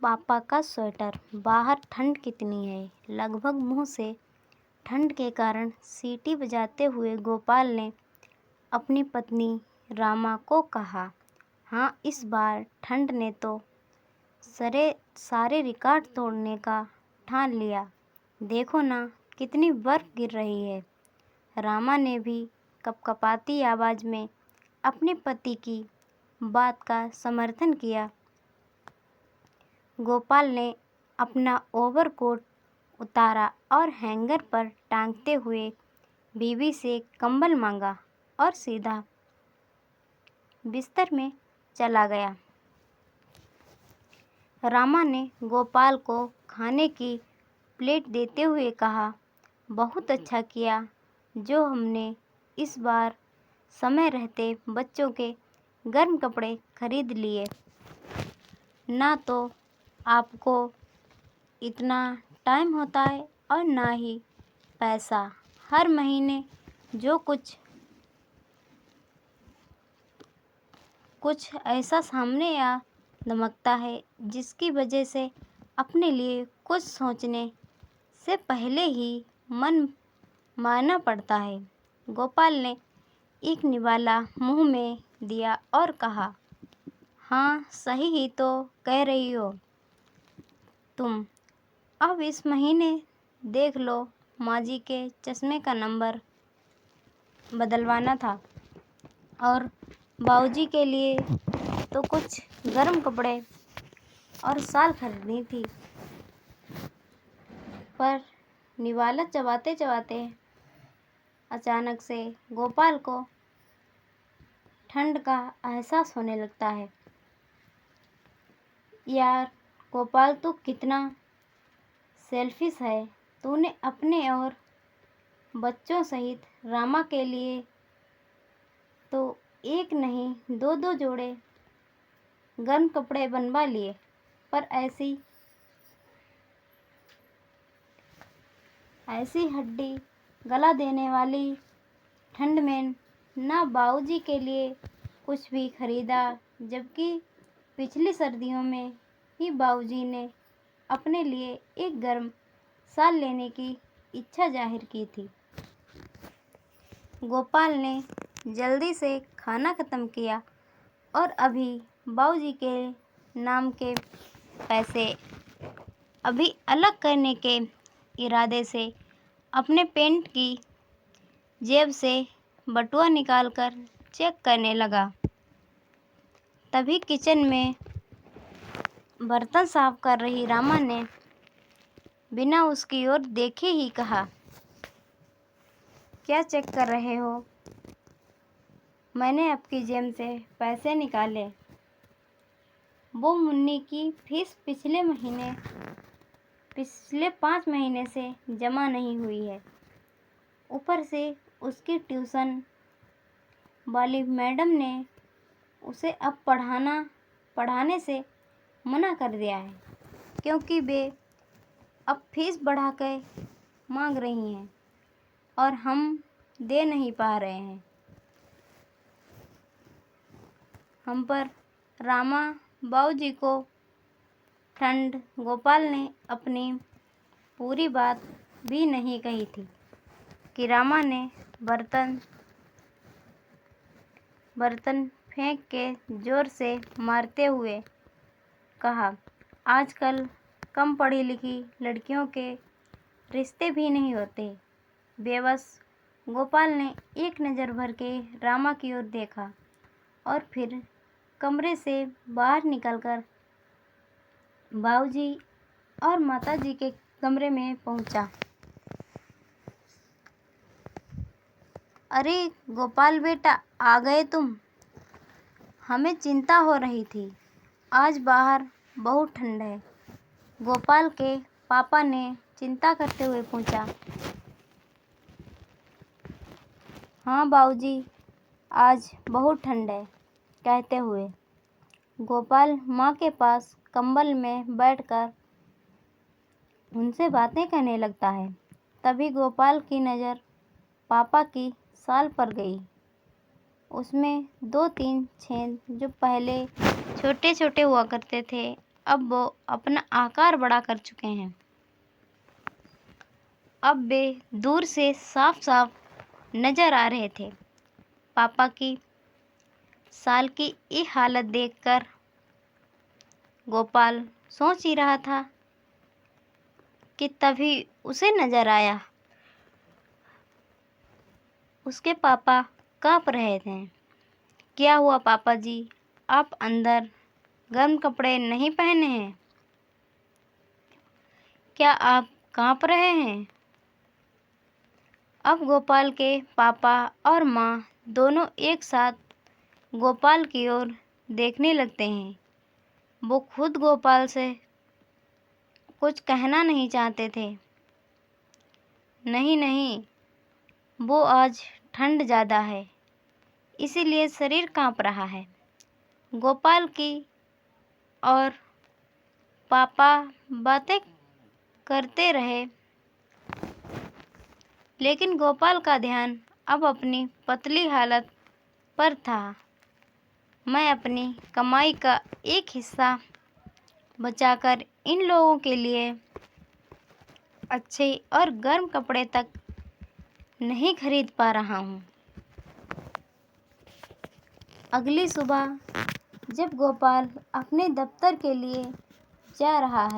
पापा का स्वेटर। बाहर ठंड कितनी है। लगभग मुंह से ठंड के कारण सीटी बजाते हुए गोपाल ने अपनी पत्नी रामा को कहा, हाँ, इस बार ठंड ने तो सारे रिकॉर्ड तोड़ने का ठान लिया। देखो ना, कितनी बर्फ गिर रही है। रामा ने भी कपकपाती आवाज़ में अपने पति की बात का समर्थन किया। गोपाल ने अपना ओवरकोट उतारा और हैंगर पर टांगते हुए बीवी से कंबल मांगा और सीधा बिस्तर में चला गया। रामा ने गोपाल को खाने की प्लेट देते हुए कहा, बहुत अच्छा किया जो हमने इस बार समय रहते बच्चों के गर्म कपड़े खरीद लिए। ना तो आपको इतना टाइम होता है और ना ही पैसा। हर महीने जो कुछ ऐसा सामने आ धमकता है जिसकी वजह से अपने लिए कुछ सोचने से पहले ही मन मारना पड़ता है। गोपाल ने एक निवाला मुंह में दिया और कहा, हाँ, सही ही तो कह रही हो तुम। अब इस महीने देख लो, माँ जी के चश्मे का नंबर बदलवाना था और बाबूजी के लिए तो कुछ गर्म कपड़े और शाल खरीदनी थी। पर निवाला चबाते चबाते अचानक से गोपाल को ठंड का एहसास होने लगता है। यार गोपाल, तू कितना सेल्फिश है। तूने अपने और बच्चों सहित रामा के लिए तो एक नहीं दो दो जोड़े गर्म कपड़े बनवा लिए, पर ऐसी हड्डी गला देने वाली ठंड में ना बाबूजी के लिए कुछ भी खरीदा, जबकि पिछली सर्दियों में ही बाबूजी ने अपने लिए एक गर्म शाल लेने की इच्छा जाहिर की थी। गोपाल ने जल्दी से खाना ख़त्म किया और अभी बाबूजी के नाम के पैसे अभी अलग करने के इरादे से अपने पैंट की जेब से बटुआ निकालकर चेक करने लगा। तभी किचन में बर्तन साफ कर रही रामा ने बिना उसकी ओर देखे ही कहा, क्या चेक कर रहे हो? मैंने आपकी जेब से पैसे निकाले। वो मुन्नी की फीस पिछले 5 महीने से जमा नहीं हुई है। ऊपर से उसकी ट्यूशन वाली मैडम ने उसे अब पढ़ाने से मना कर दिया है, क्योंकि वे अब फीस बढ़ा कर मांग रही हैं और हम दे नहीं पा रहे हैं। हम पर रामा बाबूजी को ठंड। गोपाल ने अपनी पूरी बात भी नहीं कही थी कि रामा ने बर्तन फेंक के जोर से मारते हुए कहा, आजकल कम पढ़ी लिखी लड़कियों के रिश्ते भी नहीं होते। बेबस गोपाल ने एक नज़र भर के रामा की ओर देखा और फिर कमरे से बाहर निकलकर बाबूजी और माताजी के कमरे में पहुंचा। अरे गोपाल बेटा, आ गए तुम। हमें चिंता हो रही थी। आज बाहर बहुत ठंड है। गोपाल के पापा ने चिंता करते हुए पूछा। हाँ बाबूजी, आज बहुत ठंड है, कहते हुए गोपाल माँ के पास कंबल में बैठकर उनसे बातें करने लगता है। तभी गोपाल की नज़र पापा की शाल पर गई। उसमें 2-3 छेद जो पहले छोटे छोटे हुआ करते थे अब वो अपना आकार बड़ा कर चुके हैं। अब वे दूर से साफ साफ नजर आ रहे थे। पापा की साल की ये हालत देखकर गोपाल सोच ही रहा था कि तभी उसे नजर आया उसके पापा काँप रहे थे। क्या हुआ पापा जी, आप अंदर गर्म कपड़े नहीं पहने हैं? क्या आप काँप रहे हैं? अब गोपाल के पापा और माँ दोनों एक साथ गोपाल की ओर देखने लगते हैं। वो खुद गोपाल से कुछ कहना नहीं चाहते थे। नहीं नहीं, वो आज ठंड ज़्यादा है, इसीलिए शरीर काँप रहा है। गोपाल की और पापा बातें करते रहे, लेकिन गोपाल का ध्यान अब अपनी पतली हालत पर था। मैं अपनी कमाई का एक हिस्सा बचाकर इन लोगों के लिए अच्छे और गर्म कपड़े तक नहीं खरीद पा रहा हूँ। अगली सुबह जब गोपाल अपने दफ्तर के लिए जा रहा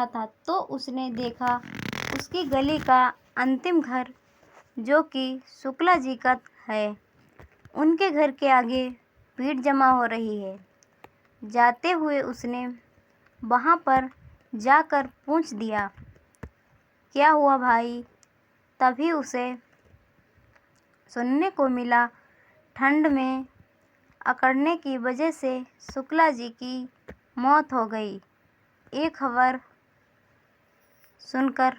था तो उसने देखा उसकी गली का अंतिम घर, जो कि शुक्ला जी का है, उनके घर के आगे भीड़ जमा हो रही है। जाते हुए उसने वहाँ पर जाकर पूछ दिया, क्या हुआ भाई? तभी उसे सुनने को मिला, ठंड में अकड़ने की वजह से शुक्ला जी की मौत हो गई। ये खबर सुनकर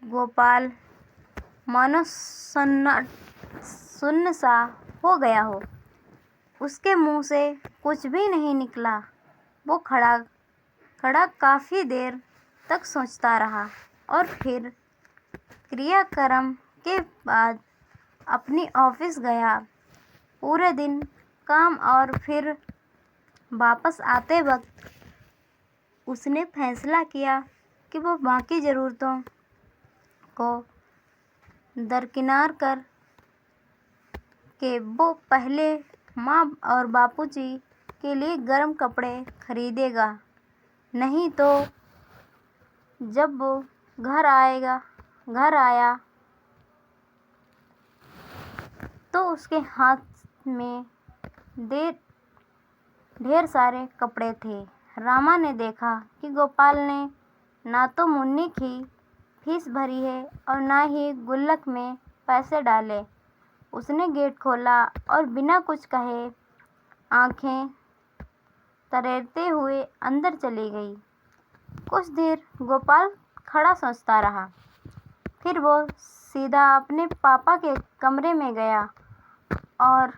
गोपाल मानो सुन्न सा हो गया हो। उसके मुंह से कुछ भी नहीं निकला। वो खड़ा काफ़ी देर तक सोचता रहा और फिर क्रियाक्रम के बाद अपनी ऑफिस गया। पूरे दिन काम और फिर वापस आते वक्त उसने फैसला किया कि वो बाकी ज़रूरतों को दरकिनार कर के वो पहले माँ और बापूजी के लिए गर्म कपड़े खरीदेगा। नहीं तो जब वो घर आया तो उसके हाथ में ढेर सारे कपड़े थे। रामा ने देखा कि गोपाल ने ना तो मुन्नी की फीस भरी है और ना ही गुल्लक में पैसे डाले। उसने गेट खोला और बिना कुछ कहे आंखें तरेरते हुए अंदर चली गई। कुछ देर गोपाल खड़ा सोचता रहा। फिर वो सीधा अपने पापा के कमरे में गया और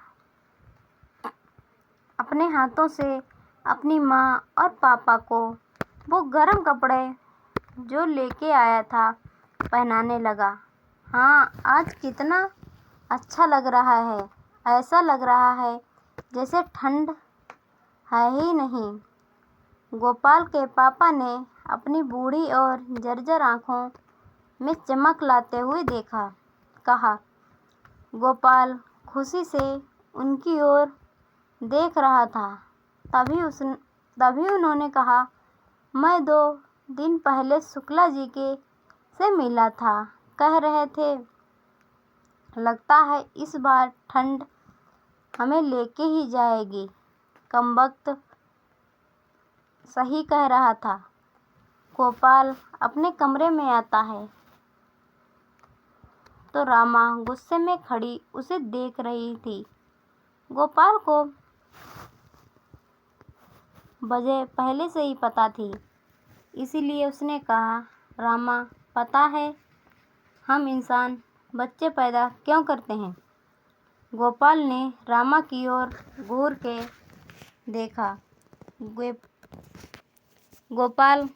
अपने हाथों से अपनी माँ और पापा को वो गर्म कपड़े जो लेके आया था पहनाने लगा। हाँ, आज कितना अच्छा लग रहा है। ऐसा लग रहा है जैसे ठंड है ही नहीं। गोपाल के पापा ने अपनी बूढ़ी और जर्जर आंखों में चमक लाते हुए कहा। गोपाल खुशी से उनकी ओर देख रहा था। तभी उन्होंने कहा, मैं 2 दिन पहले शुक्ला जी से मिला था। कह रहे थे लगता है इस बार ठंड हमें लेके ही जाएगी। कमबख्त सही कह रहा था। गोपाल अपने कमरे में आता है तो रामा गुस्से में खड़ी उसे देख रही थी। गोपाल को वजह पहले से ही पता थी, इसीलिए उसने कहा, रामा, पता है हम इंसान बच्चे पैदा क्यों करते हैं? गोपाल ने रामा की ओर घूर के देखा। गोपाल,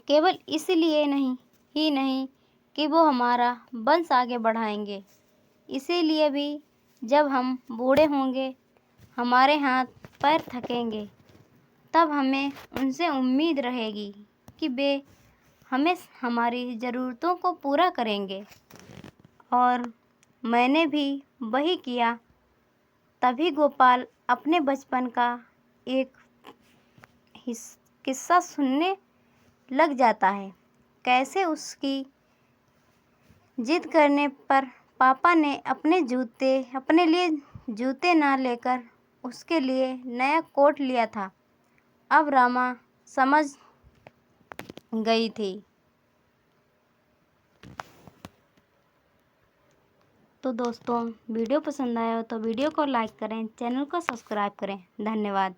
केवल इसलिए नहीं कि वो हमारा वंश आगे बढ़ाएंगे, इसीलिए भी जब हम बूढ़े होंगे हमारे हाथ पैर थकेंगे तब हमें उनसे उम्मीद रहेगी कि वे हमें हमारी ज़रूरतों को पूरा करेंगे। और मैंने भी वही किया। तभी गोपाल अपने बचपन का एक किस्सा सुनने लग जाता है। कैसे उसकी जिद करने पर पापा ने अपने लिए जूते ना लेकर उसके लिए नया कोट लिया था। अब रामा समझ गई थी। तो दोस्तों, वीडियो पसंद आया हो तो वीडियो को लाइक करें, चैनल को सब्सक्राइब करें। धन्यवाद।